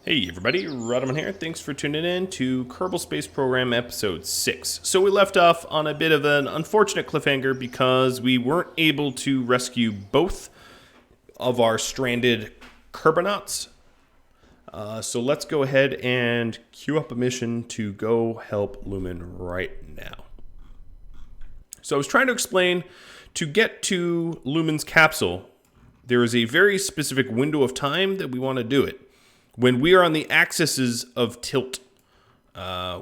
Hey everybody, Rhadamant here. Thanks for tuning in to Kerbal Space Program Episode 6. So we left off on a bit of an unfortunate cliffhanger because we weren't able to rescue both of our stranded Kerbonauts. So let's go ahead and queue up a mission to go help Lumen right now. So I was trying to explain, to get to Lumen's capsule, there is a very specific window of time that we want to do it. When we are on the axes of tilt,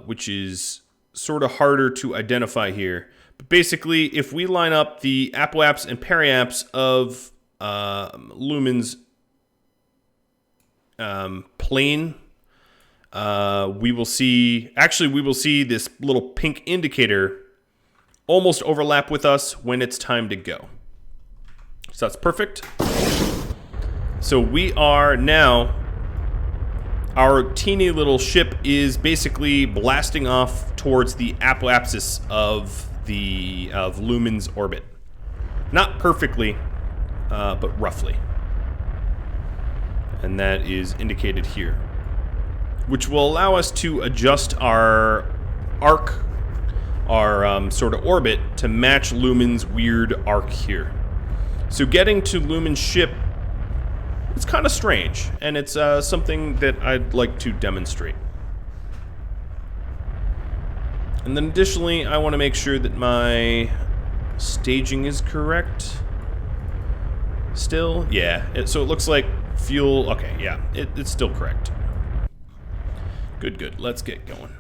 which is sort of harder to identify here. But basically, if we line up the apoapse and periapse of Lumen's plane, we will see this little pink indicator almost overlap with us when it's time to go. So that's perfect. So we are now... Our teeny little ship is basically blasting off towards the apoapsis of Lumen's orbit. Not perfectly, but roughly. And that is indicated here. Which will allow us to adjust our arc, our sort of orbit, to match Lumen's weird arc here. So getting to Lumen's ship, it's kind of strange, and it's something that I'd like to demonstrate. And then additionally, I want to make sure that my staging is correct. Still? Yeah. So it looks like fuel... Okay, yeah. It's still correct. Good. Let's get going.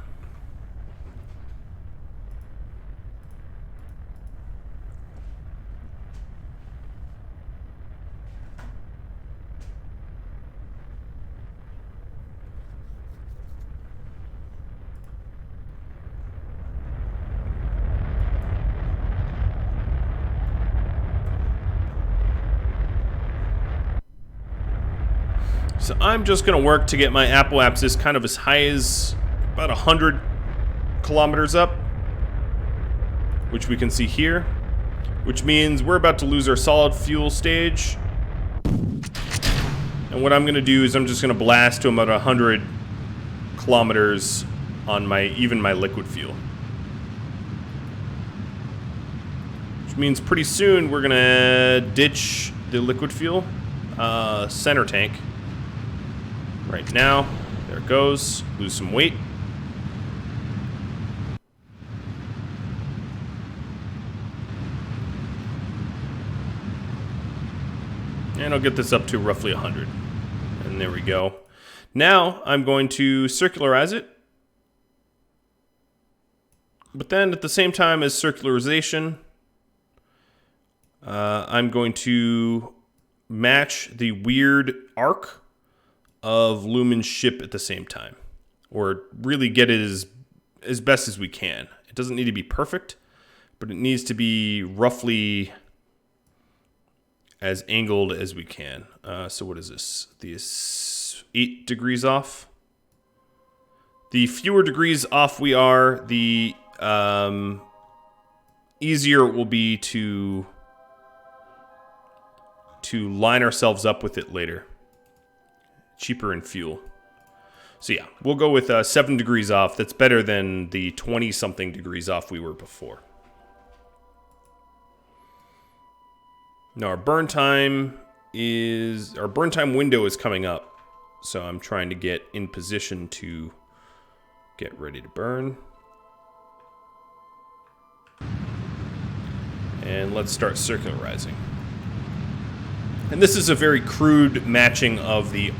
So I'm just going to work to get my apoapsis kind of as high as about 100 kilometers up, which we can see here, which means we're about to lose our solid fuel stage. And what I'm going to do is I'm just going to blast to about 100 kilometers on even my liquid fuel. Which means pretty soon we're going to ditch the liquid fuel center tank. Right now, there it goes. Lose some weight. And I'll get this up to roughly 100. And there we go. Now, I'm going to circularize it. But then, at the same time as circularization, I'm going to match the weird arc of Lumen's ship at the same time, or really get it as best as we can. It doesn't need to be perfect, but it needs to be roughly as angled as we can. So what is this? These 8 degrees off. The fewer degrees off we are, the easier it will be to line ourselves up with it later. Cheaper in fuel. So yeah, we'll go with 7 degrees off. That's better than the 20-something degrees off we were before. Now our burn time window is coming up. So I'm trying to get in position to get ready to burn. And let's start circularizing. And this is a very crude matching of the,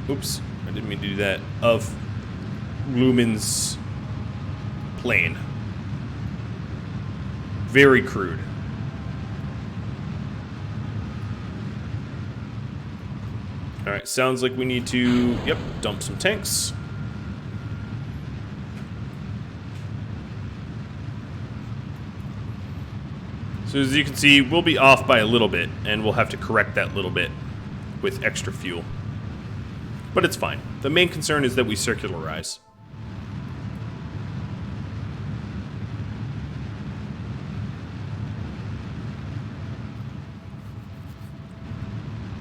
oops, I didn't mean to do that, of Lumen's plane. Very crude. Alright, sounds like we need to, dump some tanks. So as you can see, we'll be off by a little bit, and we'll have to correct that little bit with extra fuel. But it's fine. The main concern is that we circularize.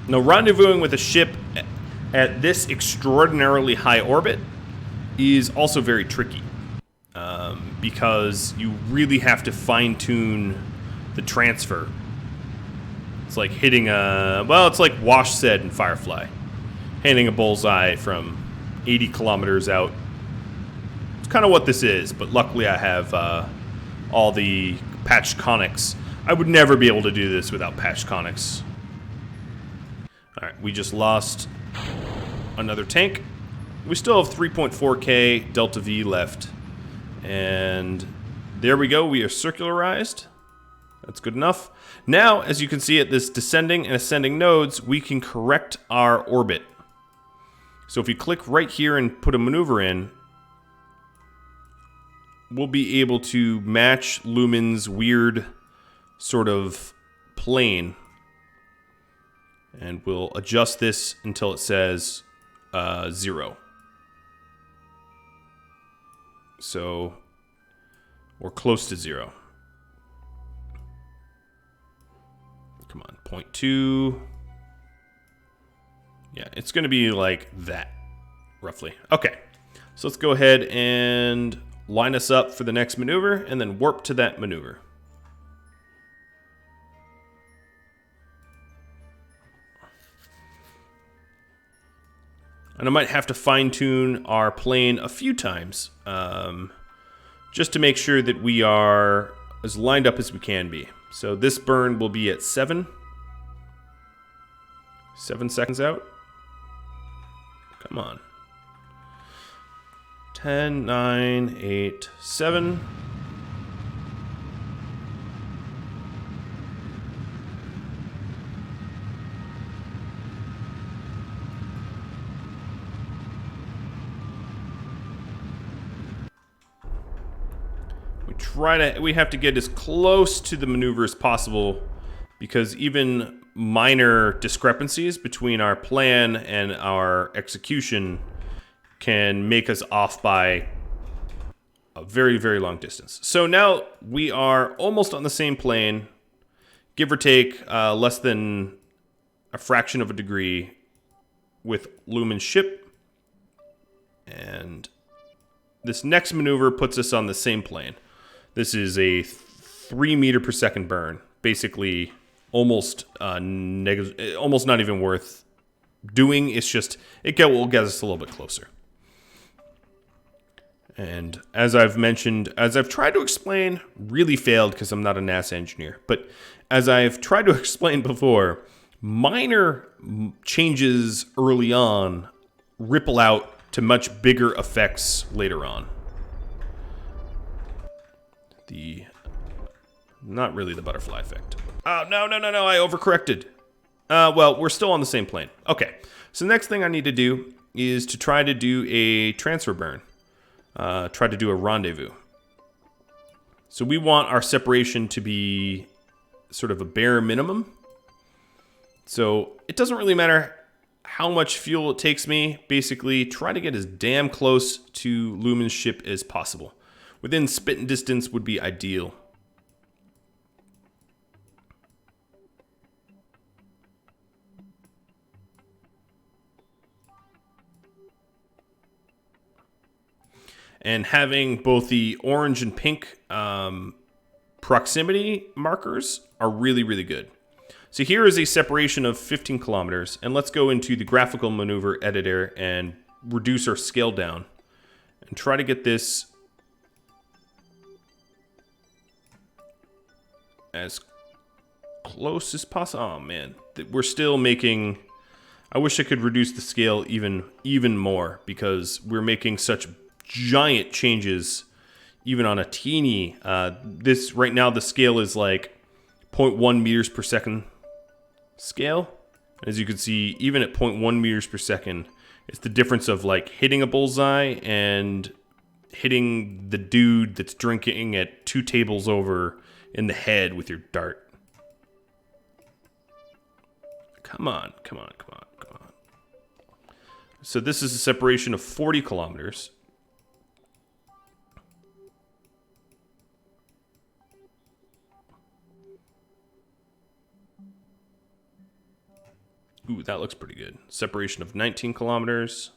Now, rendezvousing with a ship at this extraordinarily high orbit is also very tricky, because you really have to fine-tune the transfer. It's like hitting it's like Wash said in Firefly, hitting a bullseye from 80 kilometers out. It's kind of what this is, but luckily I have all the patched conics. I would never be able to do this without patched conics. Alright, we just lost another tank. We still have 3.4k Delta V left. And there we go, we are circularized. That's good enough. Now, as you can see at this descending and ascending nodes, we can correct our orbit. So if you click right here and put a maneuver in, we'll be able to match Lumen's weird sort of plane. And we'll adjust this until it says 0. So we're close to 0. Come on, 0.2. Yeah, it's going to be like that, roughly. Okay, so let's go ahead and line us up for the next maneuver, and then warp to that maneuver. And I might have to fine-tune our plane a few times, just to make sure that we are as lined up as we can be. So this burn will be at 7 seconds out. Come on. 10, 9, 8, 7. We have to get as close to the maneuver as possible, because even minor discrepancies between our plan and our execution can make us off by a very, very long distance. So now we are almost on the same plane, give or take less than a fraction of a degree with Lumen's ship. And this next maneuver puts us on the same plane. This is a 3 meter per second burn, basically almost not even worth doing. It's just will get us a little bit closer. And as I've mentioned, as I've tried to explain, really failed because I'm not a NASA engineer, but as I've tried to explain before, minor changes early on ripple out to much bigger effects later on. Not really the butterfly effect. Oh, no, I overcorrected. Well, we're still on the same plane. Okay, so the next thing I need to do is to try to do a transfer burn. Try to do a rendezvous. So we want our separation to be sort of a bare minimum. So it doesn't really matter how much fuel it takes me. Basically, try to get as damn close to Lumen's ship as possible. Within spitting distance would be ideal. And having both the orange and pink proximity markers are really, really good. So here is a separation of 15 kilometers. And let's go into the graphical maneuver editor and reduce our scale down. And try to get this as close as possible. Oh man, we're still making... I wish I could reduce the scale even more, because we're making such giant changes even on a teeny... this right now the scale is like 0.1 meters per second scale. As you can see, even at 0.1 meters per second, it's the difference of like hitting a bullseye and hitting the dude that's drinking at 2 tables over in the head with your dart. Come on. So this is a separation of 40 kilometers. Ooh, that looks pretty good. Separation of 19 kilometers.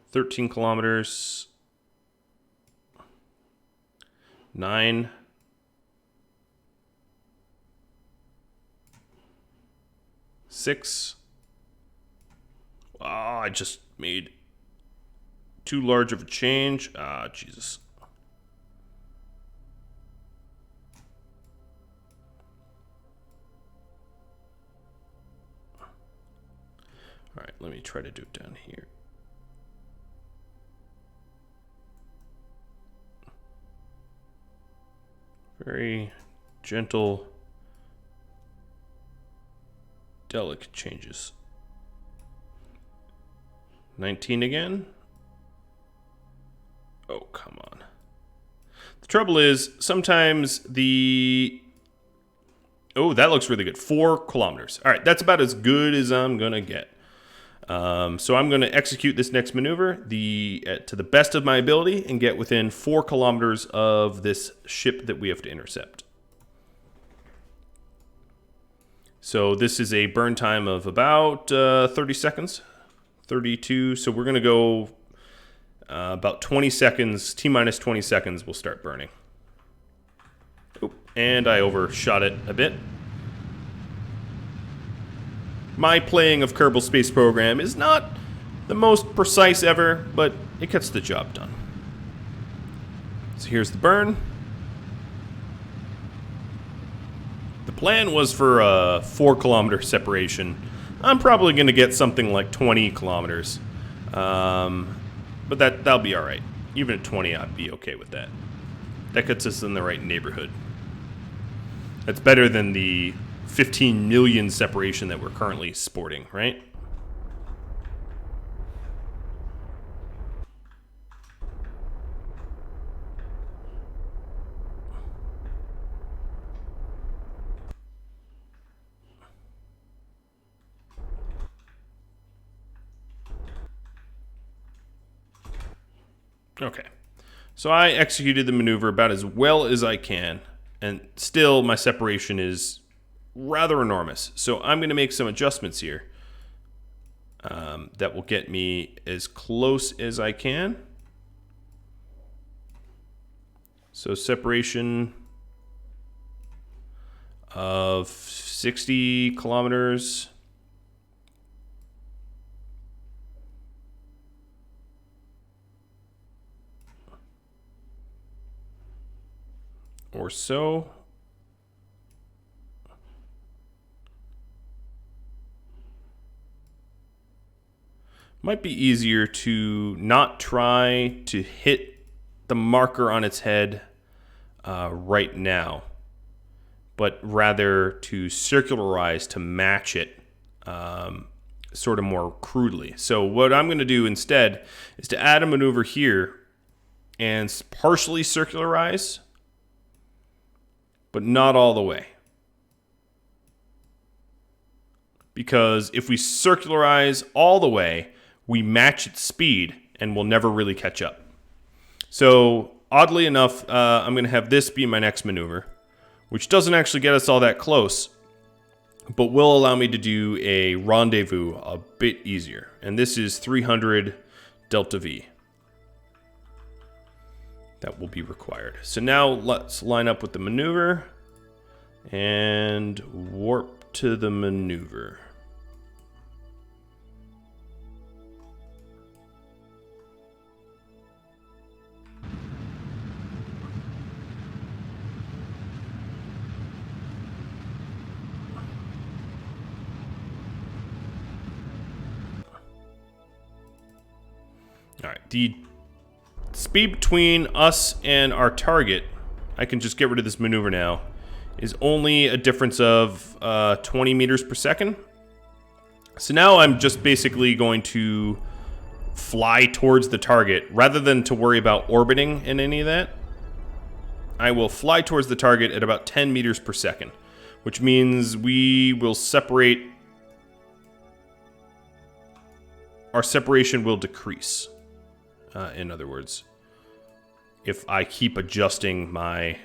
13 kilometers. 9. 6. Oh, I just made too large of a change. Ah, Jesus. All right, let me try to do it down here. Very gentle, delicate changes. 19 again. Oh, come on. The trouble is, sometimes the... Oh, that looks really good. 4 kilometers. All right, that's about as good as I'm going to get. So I'm going to execute this next maneuver to the best of my ability and get within 4 kilometers of this ship that we have to intercept. So this is a burn time of about 30 seconds. 32. So we're going to go about 20 seconds. T-minus 20 seconds we'll start burning. Oop, and I overshot it a bit. My playing of Kerbal Space Program is not the most precise ever, but it gets the job done. So here's the burn. The plan was for a 4 kilometer separation. I'm probably going to get something like 20 kilometers. But that'll be alright. Even at 20, I'd be okay with that. That gets us in the right neighborhood. That's better than the 15 million separation that we're currently sporting, right? Okay. So I executed the maneuver about as well as I can, and still my separation is rather enormous. So I'm going to make some adjustments here that will get me as close as I can. So separation of 60 kilometers. Or so. Might be easier to not try to hit the marker on its head right now, but rather to circularize to match it sort of more crudely. So what I'm going to do instead is to add a maneuver here and partially circularize, but not all the way. Because if we circularize all the way, we match its speed and we'll never really catch up. So oddly enough, I'm going to have this be my next maneuver, which doesn't actually get us all that close, but will allow me to do a rendezvous a bit easier. And this is 300 delta V. That will be required. So now let's line up with the maneuver and warp to the maneuver. All right, the speed between us and our target, I can just get rid of this maneuver now, is only a difference of 20 meters per second. So now I'm just basically going to fly towards the target rather than to worry about orbiting and any of that. I will fly towards the target at about 10 meters per second, which means we will separate. Our separation will decrease. In other words, if I keep adjusting my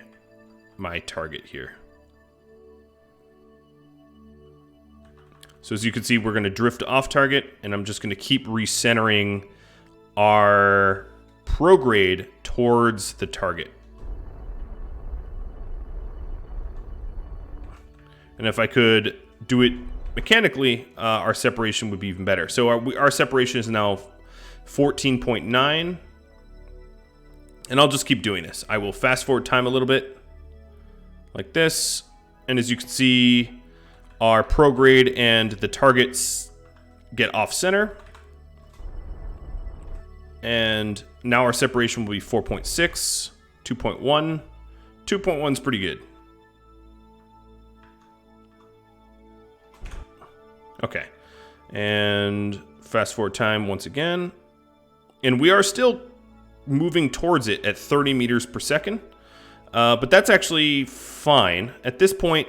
target here. So as you can see, we're going to drift off target, and I'm just going to keep recentering our prograde towards the target. And if I could do it mechanically, our separation would be even better. So our separation is now 14.9. And I'll just keep doing this. I will fast forward time a little bit, like this. And as you can see, our prograde and the targets get off center. And now our separation will be 4.6, 2.1. 2.1 is pretty good. Okay. And fast forward time once again. And we are still moving towards it at 30 meters per second. But that's actually fine. At this point,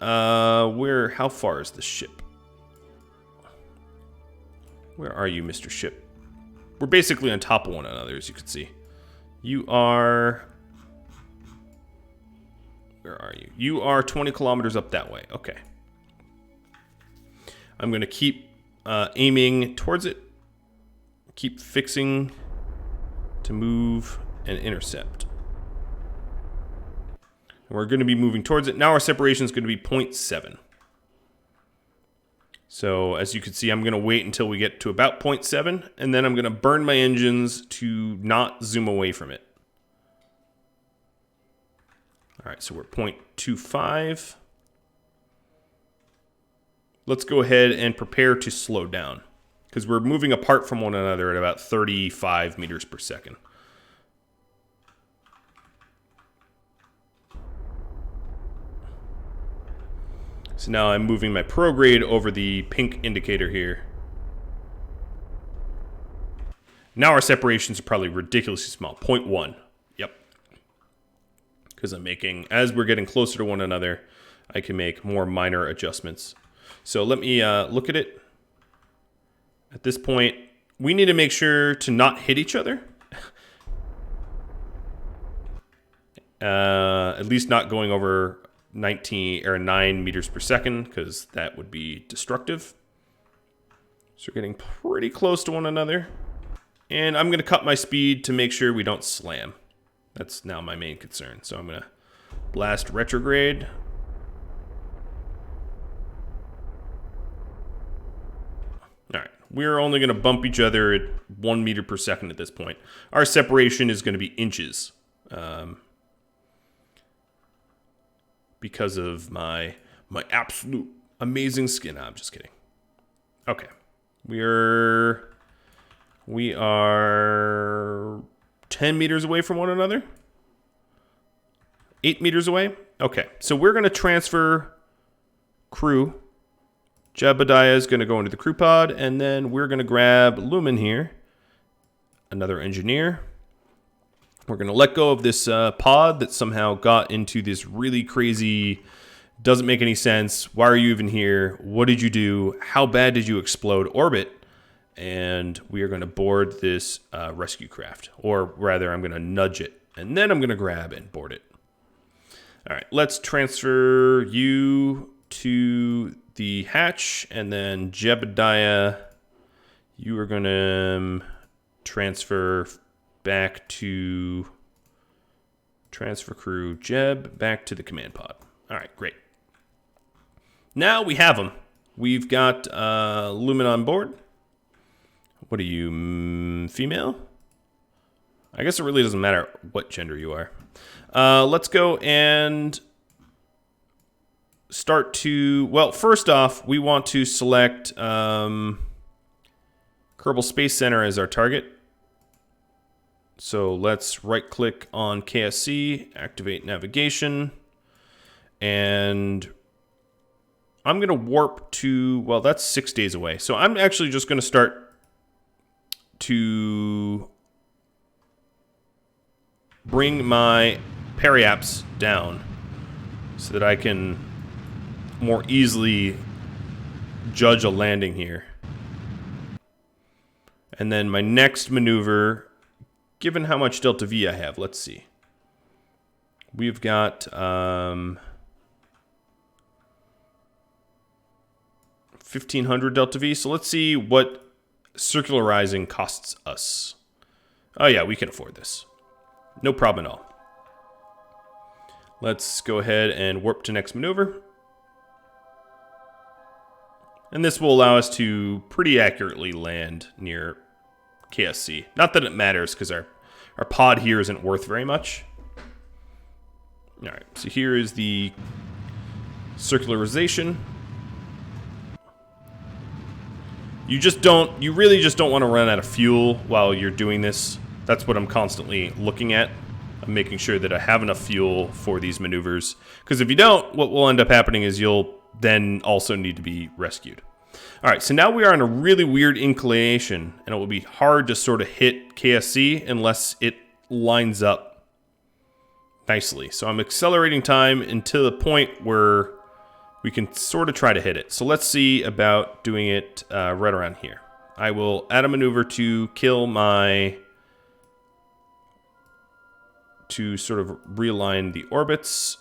how far is the ship? Where are you, Mr. Ship? We're basically on top of one another, as you can see. You are... Where are you? You are 20 kilometers up that way. Okay. I'm going to keep aiming towards it. Keep fixing to move and intercept. And we're going to be moving towards it. Now our separation is going to be 0.7. So as you can see, I'm going to wait until we get to about 0.7, and then I'm going to burn my engines to not zoom away from it. All right, so we're 0.25. Let's go ahead and prepare to slow down, because we're moving apart from one another at about 35 meters per second. So now I'm moving my prograde over the pink indicator here. Now our separations are probably ridiculously small, 0.1. Yep. Because I'm making, as we're getting closer to one another, I can make more minor adjustments. So let me look at it. At this point, we need to make sure to not hit each other. At least not going over 19 or 9 meters per second, because that would be destructive. So we're getting pretty close to one another. And I'm going to cut my speed to make sure we don't slam. That's now my main concern. So I'm going to blast retrograde. All right, we're only going to bump each other at 1 meter per second at this point. Our separation is going to be inches. Because of my absolute amazing skin. No, I'm just kidding. Okay. We are 10 meters away from one another. 8 meters away. Okay. So we're going to transfer crew. Jebediah is going to go into the crew pod, and then we're going to grab Lumen here, another engineer. We're going to let go of this pod that somehow got into this really crazy, doesn't make any sense. Why are you even here? What did you do? How bad did you explode orbit? And we are going to board this rescue craft. Or rather, I'm going to nudge it. And then I'm going to grab and board it. All right, let's transfer you to the hatch. And then Jebediah, you are going to transfer back to transfer crew Jeb back to the command pod. All right, great. Now we have them. We've got Lumen on board. What are you, female? I guess it really doesn't matter what gender you are. Let's go and start to, well, first off, we want to select Kerbal Space Center as our target. So let's right-click on KSC, activate navigation, and I'm going to warp to, well, that's 6 days away. So I'm actually just going to start to bring my periaps down so that I can more easily judge a landing here. And then my next maneuver, given how much delta V I have, let's see. We've got 1,500 delta V. So let's see what circularizing costs us. Oh yeah, we can afford this. No problem at all. Let's go ahead and warp to next maneuver. And this will allow us to pretty accurately land near KSC. Not that it matters, because our pod here isn't worth very much. Alright, so here is the circularization. You really just don't want to run out of fuel while you're doing this. That's what I'm constantly looking at. I'm making sure that I have enough fuel for these maneuvers. Because if you don't, what will end up happening is you'll then also need to be rescued. Alright, so now we are on a really weird inclination, and it will be hard to sort of hit KSC unless it lines up nicely. So I'm accelerating time until the point where we can sort of try to hit it. So let's see about doing it right around here. I will add a maneuver to kill my... to sort of realign the orbits.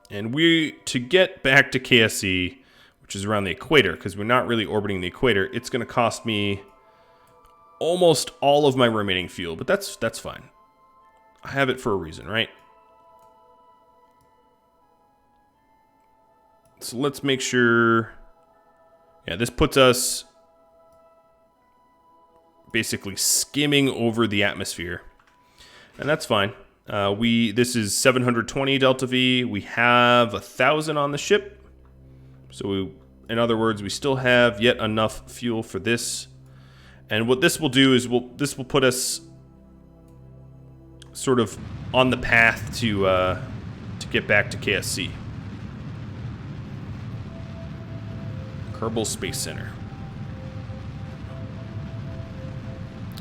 And to get back to KSC, which is around the equator, because we're not really orbiting the equator, it's going to cost me almost all of my remaining fuel, but that's fine. I have it for a reason, right? So let's make sure... Yeah, this puts us basically skimming over the atmosphere. And that's fine. This is 720 delta V. We have 1,000 on the ship. So in other words, we still have yet enough fuel for this. And what this will do is this will put us sort of on the path to get back to KSC. Kerbal Space Center.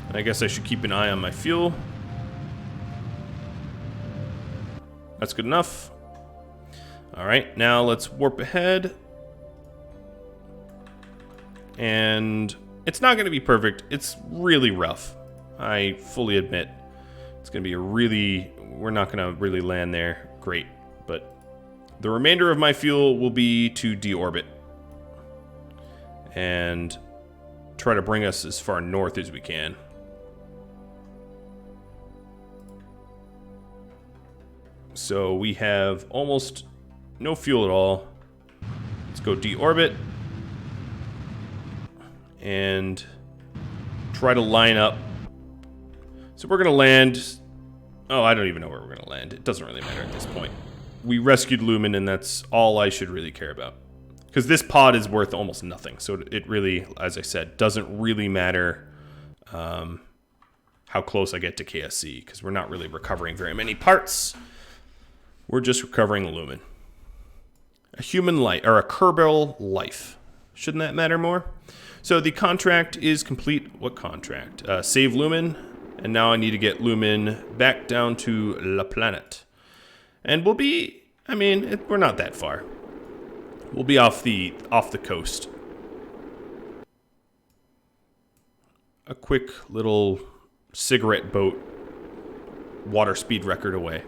And I guess I should keep an eye on my fuel. That's good enough. Alright, now let's warp ahead. And it's not going to be perfect. It's really rough. I fully admit. It's going to be we're not going to really land there great. But the remainder of my fuel will be to deorbit. And try to bring us as far north as we can. So we have almost no fuel at all. Let's go deorbit. And try to line up. So we're going to land... Oh, I don't even know where we're going to land. It doesn't really matter at this point. We rescued Lumen, and that's all I should really care about. Because this pod is worth almost nothing. So it really, as I said, doesn't really matter how close I get to KSC. Because we're not really recovering very many parts. We're just recovering Lumen. A human life, or a Kerbal life. Shouldn't that matter more? So the contract is complete. What contract? Save Lumen. And now I need to get Lumen back down to La Planet. And we'll be, we're not that far. We'll be off the coast. A quick little cigarette boat water speed record away.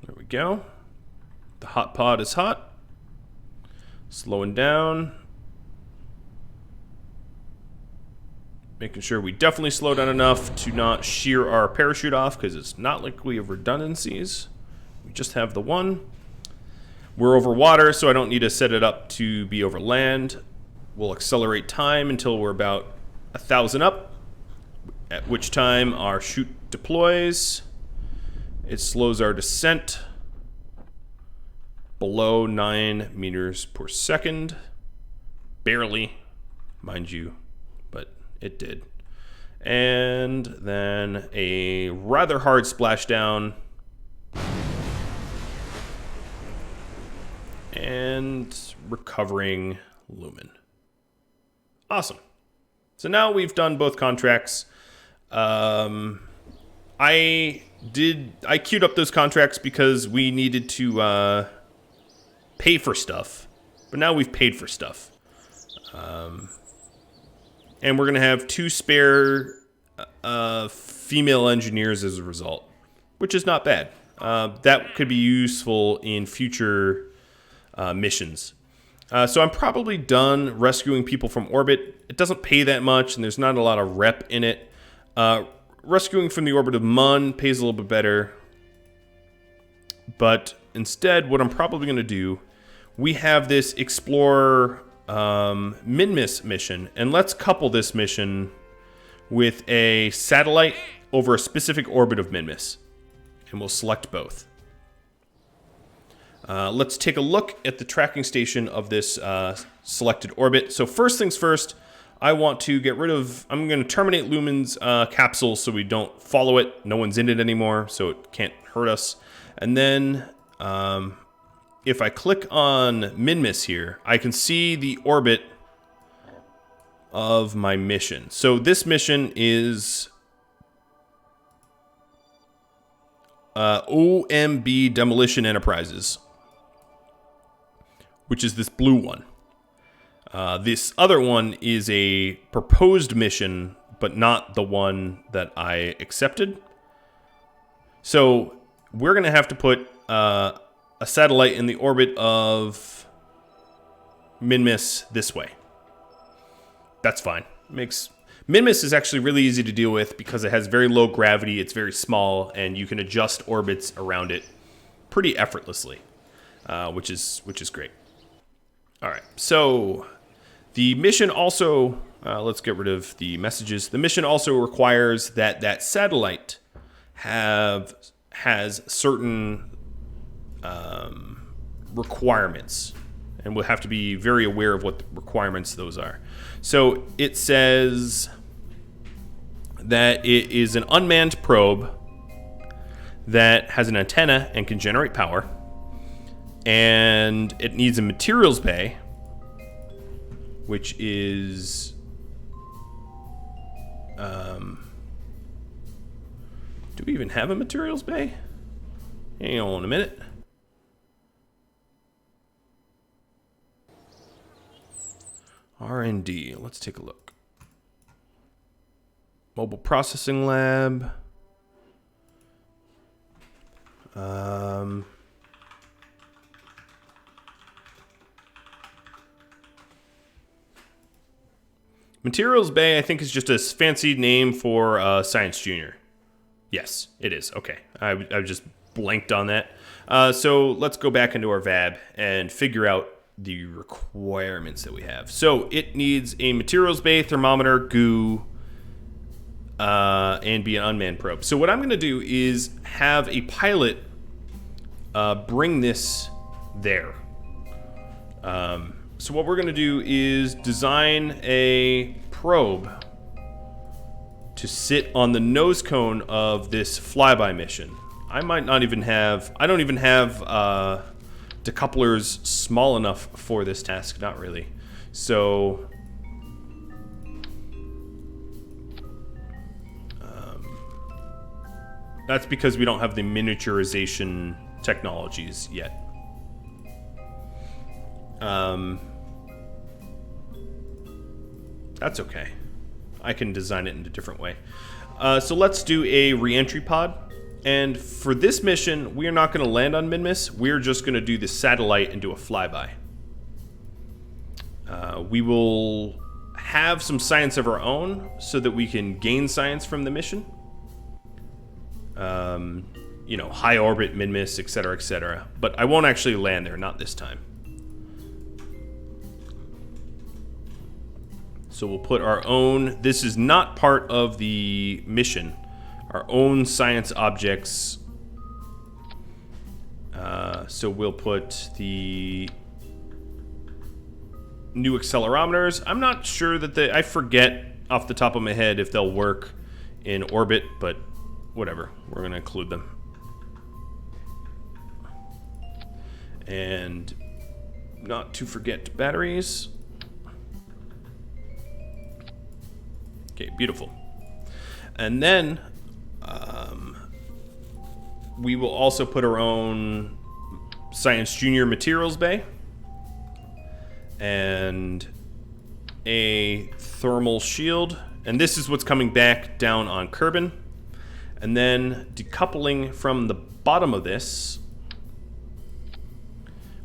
There we go. The hot pod is hot. Slowing down. Making sure we definitely slow down enough to not shear our parachute off, because it's not like we have redundancies. We just have the one. We're over water, so I don't need to set it up to be over land. We'll accelerate time until we're about 1,000 up, at which time our chute deploys. It slows our descent below 9 meters per second. Barely, mind you, but it did. And then a rather hard splashdown. And recovering Lumen. Awesome. So now we've done both contracts. I queued up those contracts because we needed to pay for stuff. But now we've paid for stuff. And we're going to have 2 spare female engineers as a result, which is not bad. That could be useful in future missions. So I'm probably done rescuing people from orbit. It doesn't pay that much, and there's not a lot of rep in it. Rescuing from the orbit of Mun pays a little bit better. But instead, what I'm probably going to do, we have this Explorer Minmus mission, and let's couple this mission with a satellite over a specific orbit of Minmus, and we'll select both. Let's take a look at the tracking station of this selected orbit. So first things first, I want to get rid of, I'm going to terminate Lumen's capsule so we don't follow it. No one's in it anymore, so it can't hurt us. And then if I click on Minmus here, I can see the orbit of my mission. So this mission is OMB Demolition Enterprises, which is this blue one. This other one is a proposed mission, but not the one that I accepted. So we're going to have to put a satellite in the orbit of Minmus this way. That's fine. Minmus is actually really easy to deal with because it has very low gravity, it's very small, and you can adjust orbits around it pretty effortlessly, which is great. All right, so the mission also, let's get rid of the messages. The mission also requires that satellite has certain requirements, and we'll have to be very aware of what the requirements those are. So it says that it is an unmanned probe that has an antenna and can generate power, and it needs a materials bay, which is do we even have a materials bay? Hang on a minute. R&D, let's take a look. Mobile processing lab. Materials Bay, I think, is just a fancy name for Science Junior. Yes, it is. Okay, I just blanked on that. So let's go back into our VAB and figure out the requirements that we have. So it needs a materials bay, thermometer, goo, and be an unmanned probe. So what I'm going to do is have a pilot bring this there. So what we're going to do is design a probe to sit on the nose cone of this flyby mission. I might not even have, I don't even have decouplers small enough for this task, not really. So that's because we don't have the miniaturization technologies yet. That's okay. I can design it in a different way. So let's do a reentry pod. And for this mission, we are not going to land on Minmus. We're just going to do the satellite and do a flyby. We will have some science of our own so that we can gain science from the mission. You know, high orbit, Minmus, etc., etc. But I won't actually land there, not this time. So we'll put our own, this is not part of the mission, our own science objects. So we'll put the new accelerometers. I'm not sure that I forget off the top of my head if they'll work in orbit, but whatever, we're gonna include them. And not to forget batteries. Okay, beautiful. And then we will also put our own Science Junior materials bay. And a thermal shield, and this is what's coming back down on Kerbal. And then decoupling from the bottom of this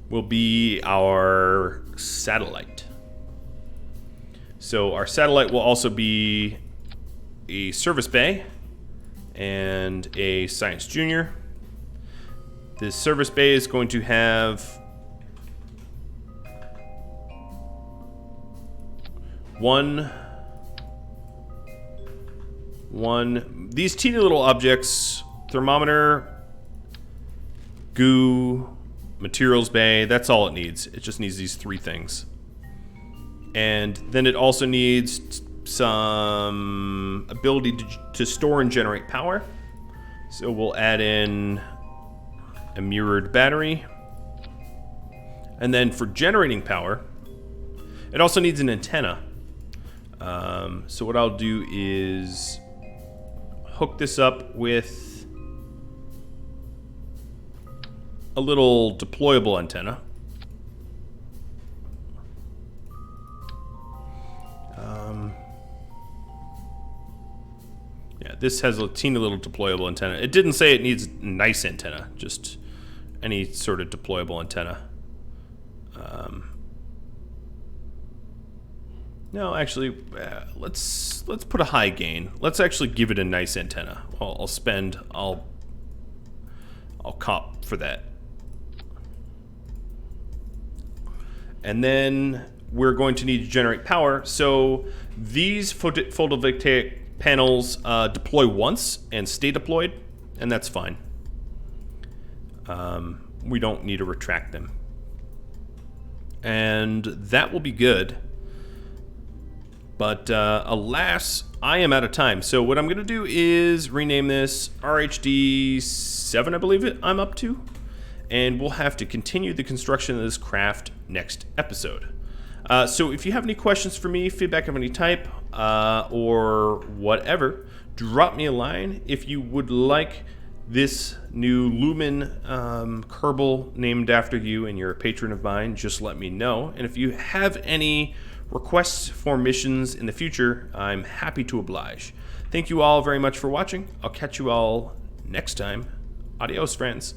will be our satellite. So our satellite will also be a service bay and a science junior. This service bay is going to have one these teeny little objects: thermometer, goo, materials bay. That's all it needs. It just needs these 3 things. And then it also needs some ability to store and generate power. So we'll add in a mirrored battery. And then for generating power, it also needs an antenna. So what I'll do is hook this up with a little deployable antenna. Yeah, this has a teeny little deployable antenna. It didn't say it needs a nice antenna, just any sort of deployable antenna. No, actually, let's put a high gain. Let's actually give it a nice antenna. I'll cop for that. And then we're going to need to generate power. So these photovoltaic panels deploy once and stay deployed, and that's fine. We don't need to retract them. And that will be good. But alas, I am out of time. So what I'm going to do is rename this RHD 7, I believe I'm up to. And we'll have to continue the construction of this craft next episode. So if you have any questions for me, feedback of any type, or whatever, drop me a line. If you would like this new Lumen Kerbal named after you and you're a patron of mine, just let me know. And if you have any requests for missions in the future, I'm happy to oblige. Thank you all very much for watching. I'll catch you all next time. Adios, friends.